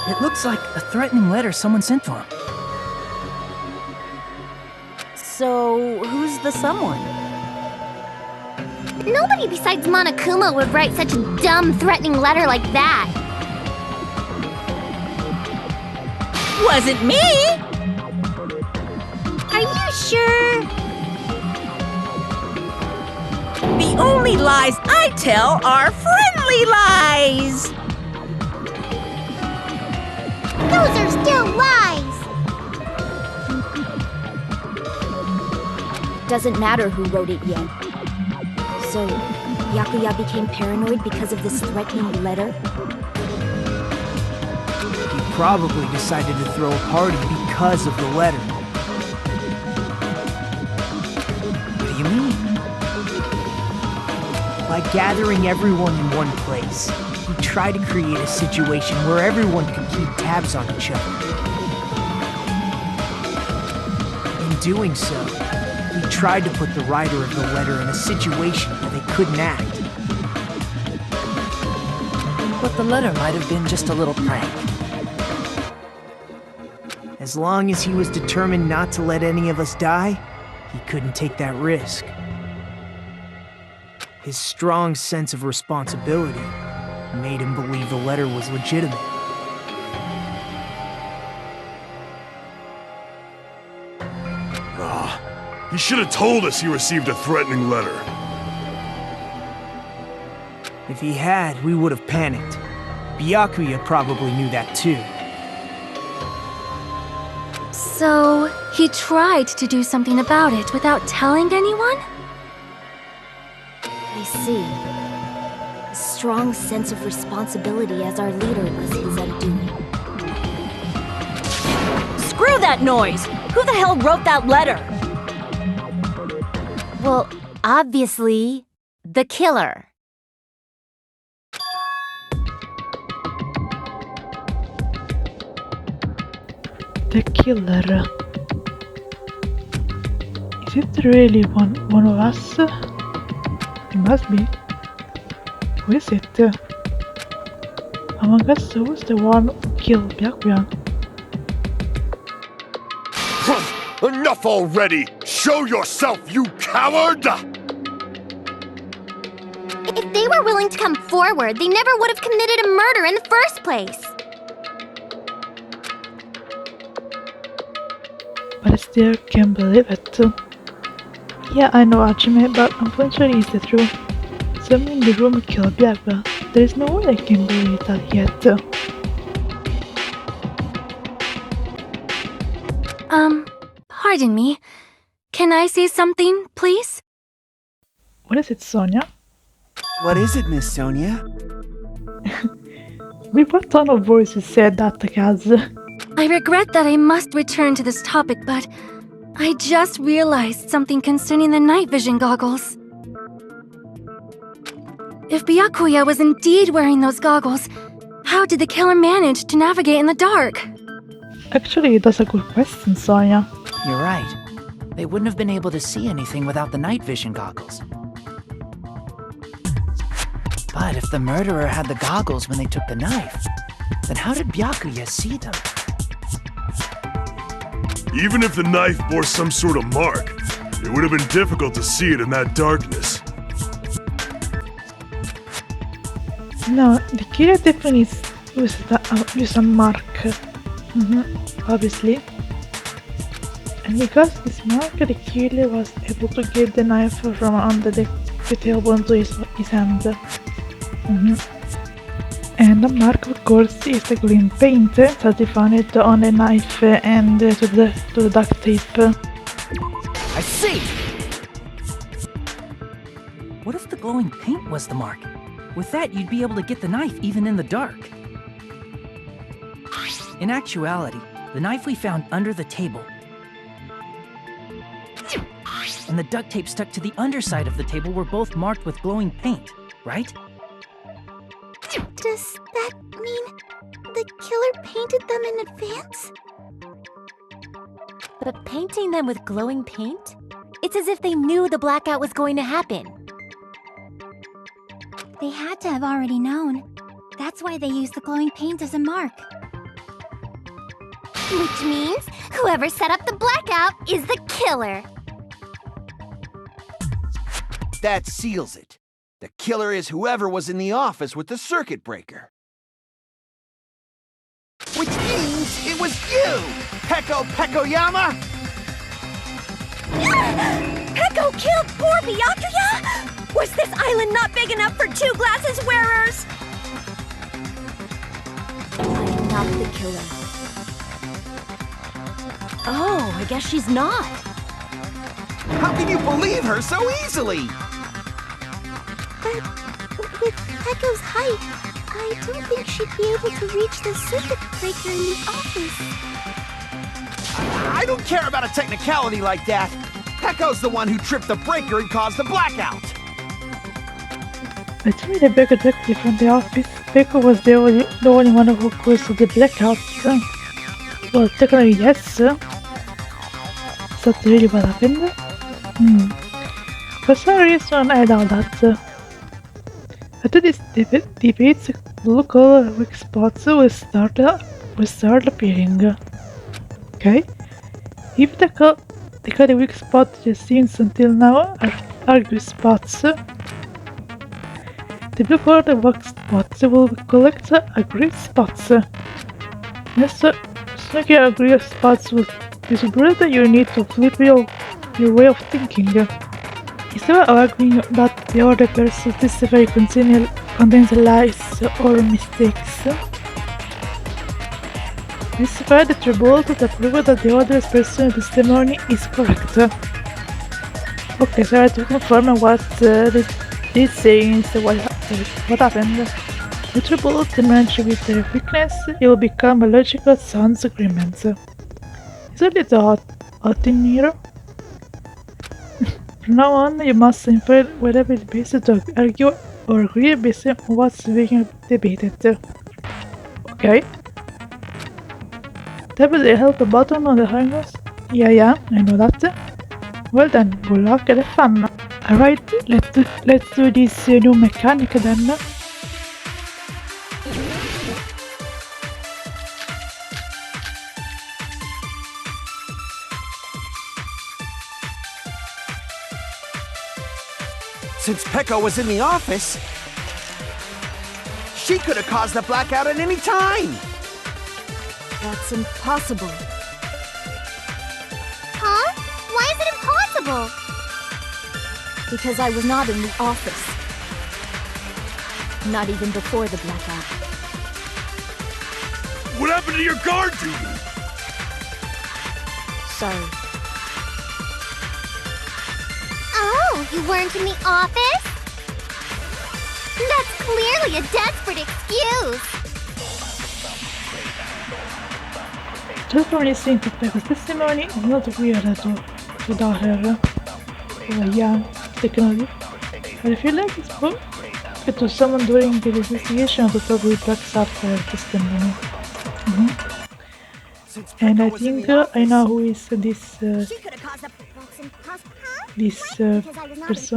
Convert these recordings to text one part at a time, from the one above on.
It looks like a threatening letter someone sent to him. So, who's the someone? Nobody besides Monokuma would write such a dumb, threatening letter like that. Wasn't me! Are you sure? The only lies I tell are friendly lies! Those are still lies! Doesn't matter who wrote it yet. So, Byakuya became paranoid because of this threatening letter? He probably decided to throw a party because of the letter. What do you mean? By gathering everyone in one place, he tried to create a situation where everyone could keep tabs on each other. In doing so, he tried to put the writer of the letter in a situation where they couldn't act. But the letter might have been just a little prank. As long as he was determined not to let any of us die, he couldn't take that risk. His strong sense of responsibility made him believe the letter was legitimate. He should have told us he received a threatening letter. If he had, we would have panicked. Byakuya probably knew that too. So, he tried to do something about it without telling anyone? I see. A strong sense of responsibility as our leader was his undoing. Screw that noise! Who the hell wrote that letter? Well, obviously, the killer. The killer. Is it really one of us? It must be. Who is it? Among us, who's the one who killed Byakuya? Enough already! Show yourself, you coward! If they were willing to come forward, they never would have committed a murder in the first place. But I still can't believe it. Yeah, I know Hajime, but unfortunately it's the truth. Someone in the room killed Byakuya. There is no way I can believe that yet. Pardon me. Can I say something, please? What is it, Sonia? What is it, Miss Sonia? With what tone of voice you said that, Kaz? I regret that I must return to this topic, but I just realized something concerning the night vision goggles. If Byakuya was indeed wearing those goggles, how did the killer manage to navigate in the dark? Actually, that's a good question, Sonia. You're right. They wouldn't have been able to see anything without the night vision goggles. But if the murderer had the goggles when they took the knife, then how did Byakuya see them? Even if the knife bore some sort of mark, it would have been difficult to see it in that darkness. No, the killer definitely used a mark. Obviously. And because this mark, the killer was able to get the knife from under the table into his hand. And the mark, of course, is the green paint, as they found it on the knife and to the duct tape. I see! What if the glowing paint was the mark? With that, you'd be able to get the knife even in the dark. In actuality, the knife we found under the table and the duct tape stuck to the underside of the table were both marked with glowing paint, right? Does that mean the killer painted them in advance? But painting them with glowing paint? It's as if they knew the blackout was going to happen. They had to have already known. That's why they used the glowing paint as a mark. Which means whoever set up the blackout is the killer. That seals it. The killer is whoever was in the office with the circuit breaker. Which means it was you, Peko Pekoyama! Peko killed poor Byakuya? Was this island not big enough for 2 glasses wearers? I am not the killer. Oh, I guess she's not. How can you believe her so easily? But with Peko's height, I don't think she'd be able to reach the circuit breaker in the office. I don't care about a technicality like that. Peko's the one who tripped the breaker and caused the blackout. I tried the breaker directly from the office. Peko was the only one who caused the blackout. Well, technically yes. Is that really what happened? For some reason I doubt that. After this debate, local weak spots will start appearing. Okay? If the weak spot just seen until now are good spots, the blue colored weak spots will collect agreed spots. Yes, snooky agreed spots will disappear. You need to flip your way of thinking. Instead of arguing that the other person's testimony contains lies or mistakes, it's fair that you're both to prove that the other person's testimony is correct. Okay, so I have to confirm what they say instead what happened. If you're both to match with their weakness, it will become a logical sound agreement. Is a little hot in here? From now on, you must infer whatever is based to argue or agree based on what's being debated. Okay. Tap the help button on the harness. Yeah, I know that. Well then, good luck and have fun. Alright, let's do this new mechanic then. Since Peko was in the office, she could have caused the blackout at any time. That's impossible. Huh? Why is it impossible? Because I was not in the office. Not even before the blackout. What happened to your guard duty? Sorry. Oh, you weren't in the office? That's clearly a desperate excuse. Just from listening to Peko's testimony, I'm not weird to doubt her. Yeah, technically. But I feel like it's good to someone during the investigation to totally backs up her testimony. And I think I know who is this person,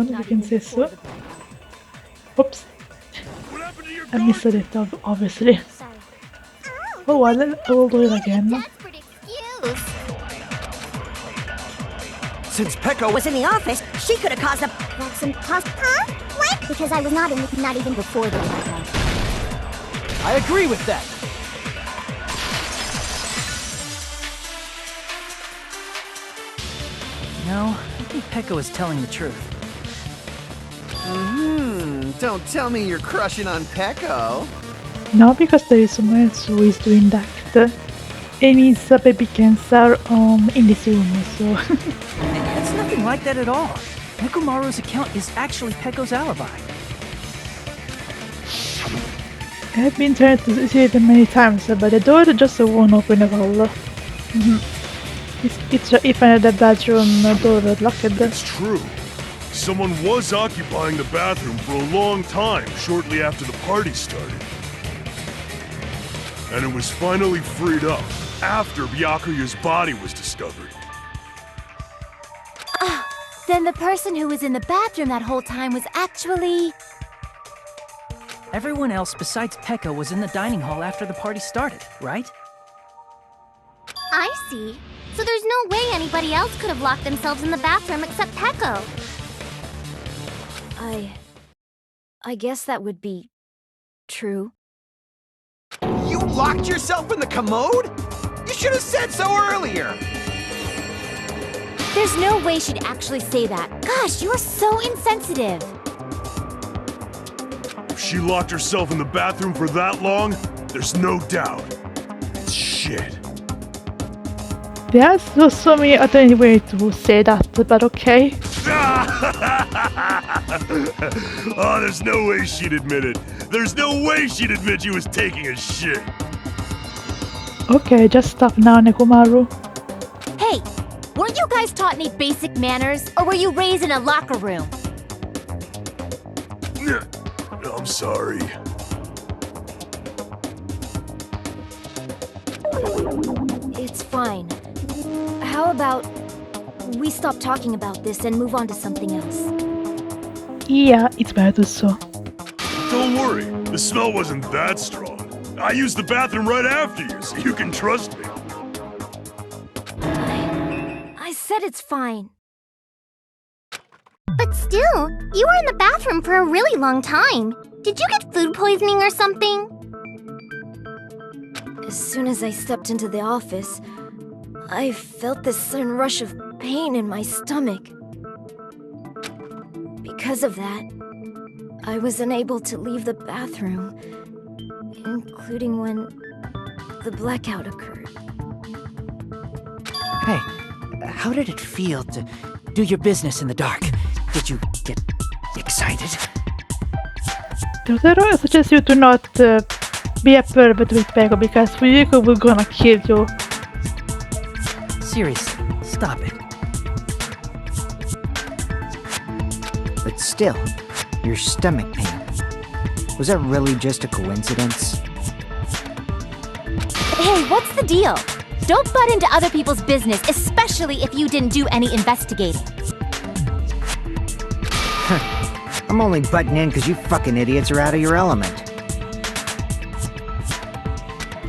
if you can say so. Oops. I missed it, obviously. Oh well, I will do it again. Desperate excuse. Since Peko was in the office, she could have caused a... That's impossible. Huh? What? Because I was not even before the blackout. I agree with that. No, I think Peko is telling the truth. Don't tell me you're crushing on Peko. No, because there is someone else who is doing that. Amy is a baby cancer in this room, so... It's nothing like that at all. Nekomaru's account is actually Peko's alibi. I've been trying to see it many times, but the door just won't open at all. It's if I had the bathroom door locked. It's true. Someone was occupying the bathroom for a long time shortly after the party started. And it was finally freed up after Byakuya's body was discovered. Then the person who was in the bathroom that whole time was actually... Everyone else besides Peko was in the dining hall after the party started, right? I see. So there's no way anybody else could have locked themselves in the bathroom except Pecco. I guess that would be true. You locked yourself in the commode? You should have said so earlier! There's no way she'd actually say that. Gosh, you are so insensitive. If she locked herself in the bathroom for that long, there's no doubt. It's shit. There's so many other way to say that, but okay. Oh, there's no way she'd admit it. There's no way she'd admit she was taking a shit. Okay, just stop now, Nekomaru. Hey, weren't you guys taught any basic manners, or were you raised in a locker room? I'm sorry. It's fine. How about we stop talking about this and move on to something else? Yeah, it's better so. Don't worry, the smell wasn't that strong. I used the bathroom right after you, so you can trust me. I said it's fine. But still, you were in the bathroom for a really long time. Did you get food poisoning or something? As soon as I stepped into the office, I felt this sudden rush of pain in my stomach. Because of that, I was unable to leave the bathroom, including when the blackout occurred. Hey, how did it feel to do your business in the dark? Did you get excited? Totoro, I suggest you to not be a pervert with Pecco because Fuyuko will gonna kill you. Seriously, stop it. But still, your stomach pain. Was that really just a coincidence? Hey, what's the deal? Don't butt into other people's business, especially if you didn't do any investigating. I'm only butting in because you fucking idiots are out of your element.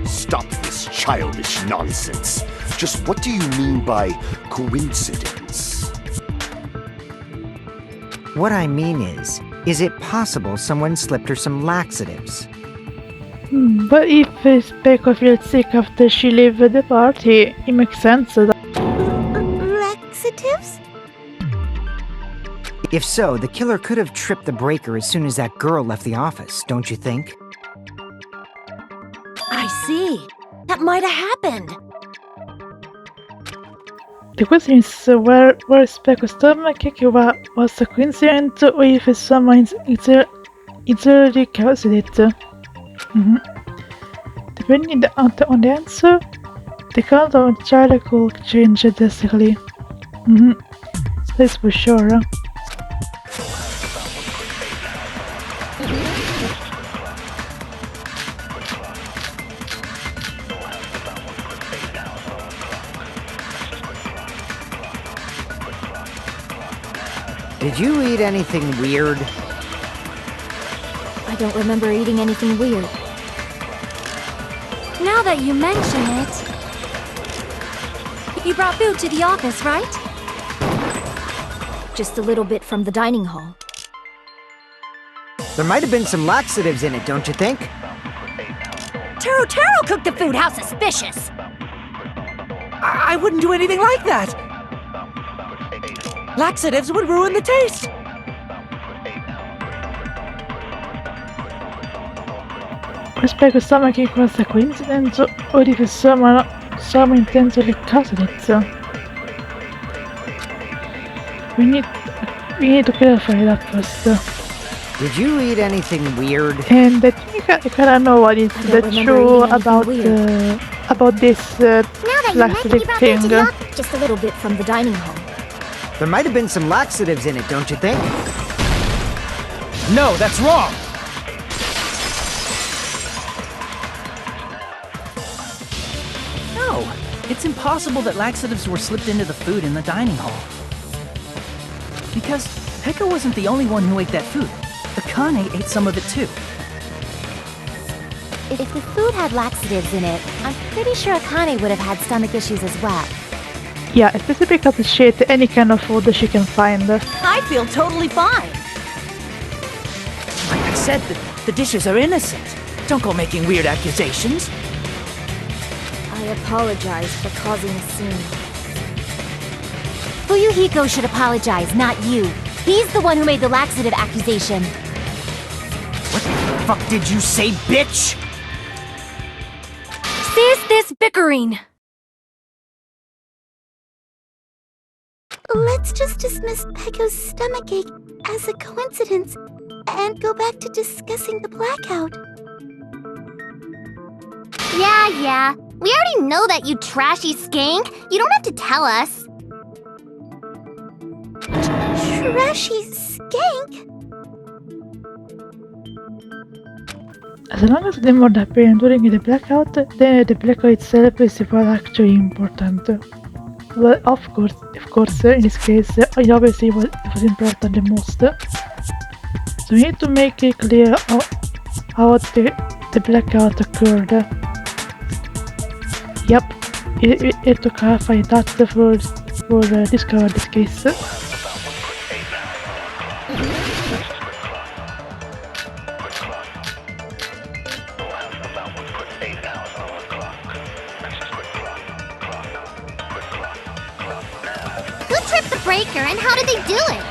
Stop this childish nonsense. Just what do you mean by coincidence? What I mean is it possible someone slipped her some laxatives? But if Pecco feels sick after she leaves the party, it makes sense that... Laxatives? If so, the killer could have tripped the breaker as soon as that girl left the office, don't you think? I see. That might have happened. The question is where is Pecco's stomach? If it was a coincidence or if someone entirely caused it. Depending on the answer, the count of the child could change drastically. That's for sure. Did you eat anything weird? I don't remember eating anything weird. Now that you mention it... You brought food to the office, right? Just a little bit from the dining hall. There might have been some laxatives in it, don't you think? Taro cooked the food. How suspicious! I wouldn't do anything like that! Laxatives would ruin the taste! Was Pecco's stomach was a coincidence or if someone intentionally caused it? We need to clarify that first. Did you eat anything weird? And I think I kinda know what is the truth about this laxative thing. Just a little bit from the dining hall. There might have been some laxatives in it, don't you think? No, that's wrong! No, it's impossible that laxatives were slipped into the food in the dining hall. Because Pecco wasn't the only one who ate that food. Akane ate some of it too. If the food had laxatives in it, I'm pretty sure Akane would have had stomach issues as well. Yeah, especially because she ate any kind of food that she can find. I feel totally fine. Like I said, the dishes are innocent. Don't go making weird accusations. I apologize for causing a scene. Fuyuhiko should apologize, not you. He's the one who made the laxative accusation. What the fuck did you say, bitch? Cease this bickering! Let's just dismiss Pecco's stomachache as a coincidence and go back to discussing the blackout. Yeah. We already know that, you trashy skank. You don't have to tell us. Trashy skank? As long as they would appear during the blackout, then the blackout itself is what actually important. Well, of course, in this case, I obviously was important the most. So we need to make it clear how the blackout occurred. Yep, it took half a that for discover this case. Who tripped the breaker and how did they do it?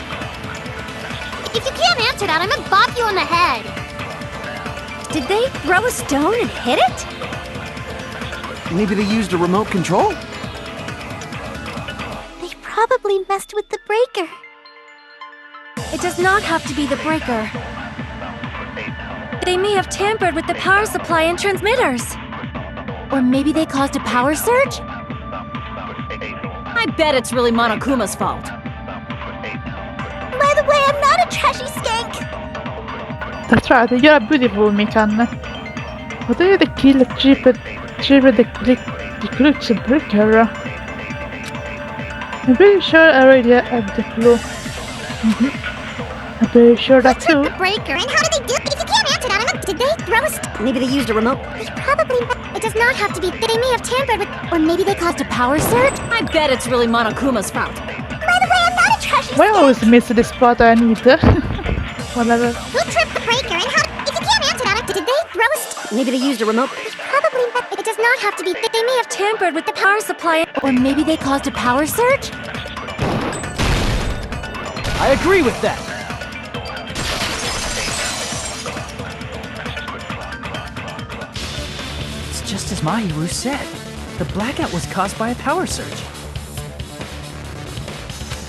If you can't answer that, I'm gonna bop you on the head. Did they throw a stone and hit it? Maybe they used a remote control? They probably messed with the breaker. It does not have to be the breaker. They may have tampered with the power supply and transmitters. Or maybe they caused a power surge? I bet it's really Monokuma's fault. By the way, I'm not a trashy skank! That's right, you're a beautiful Mikan. What do you the kill chip the crux breaker? I'm pretty sure I already have the clue. I'm pretty sure that too. The breaker, and how did they do it? If you can't answer that, did they throw a Maybe they used a remote. They probably... It does not have to be... They may have tampered with... Or maybe they caused a power surge? I bet it's really Monokuma's fault. By the way, I'm not a trashy Why always miss the spot I need? Whatever. Who tripped the breaker, and how... If you can't answer that, did they throw a... Maybe they used a remote. Probably... It does not have to be... They may have Tampered with the power supply. Or maybe they caused a power surge? I agree with that. It's just as Mahiru said. The blackout was caused by a power surge.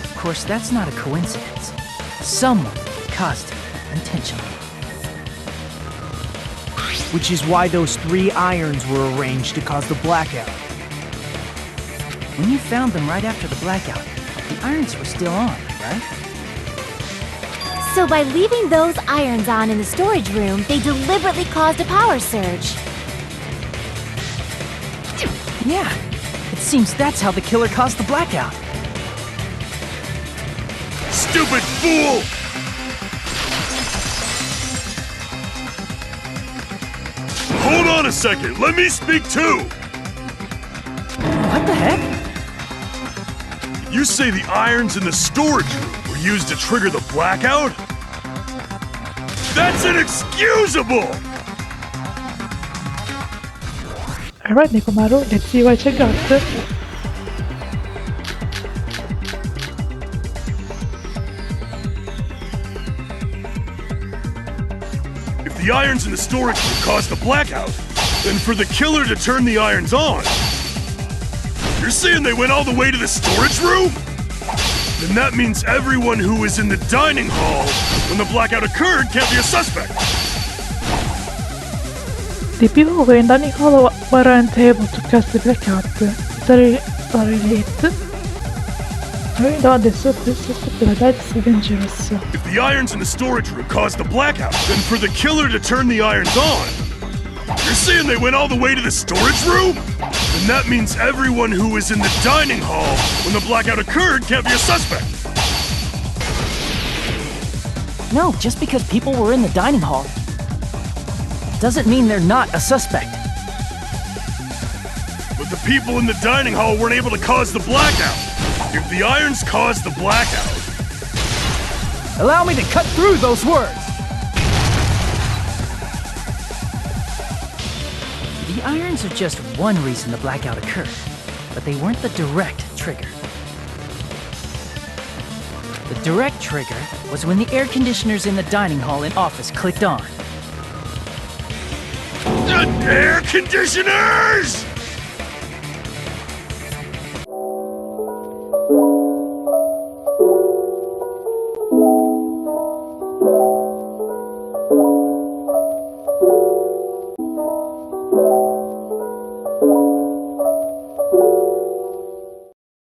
Of course, that's not a coincidence. Someone caused it intentionally. Which is why those 3 irons were arranged to cause the blackout. When you found them right after the blackout, the irons were still on, right? So by leaving those irons on in the storage room, they deliberately caused a power surge. Yeah, it seems that's how the killer caused the blackout. Stupid fool! Hold on a second, let me speak too! What the heck? You say the irons in the storage room were used to trigger the blackout? That's inexcusable! Alright, Nekomaru, let's see what you got. If the irons in the storage room caused the blackout, then for the killer to turn the irons on, you're saying they went all the way to the storage room? Then that means everyone who was in the dining hall when the blackout occurred can't be a suspect. The people who were in dining hall weren't able to cast the blackout. Sorry late. I know this is dangerous. If the irons in the storage room caused the blackout, then for the killer to turn the irons on, you're saying they went all the way to the storage room? Then that means everyone who was in the dining hall when the blackout occurred can't be a suspect. No, just because people were in the dining hall doesn't mean they're not a suspect. But the people in the dining hall weren't able to cause the blackout. If the irons caused the blackout... Allow me to cut through those words! The irons are just one reason the blackout occurred, but they weren't the direct trigger. The direct trigger was when the air conditioners in the dining hall and office clicked on. The air conditioners!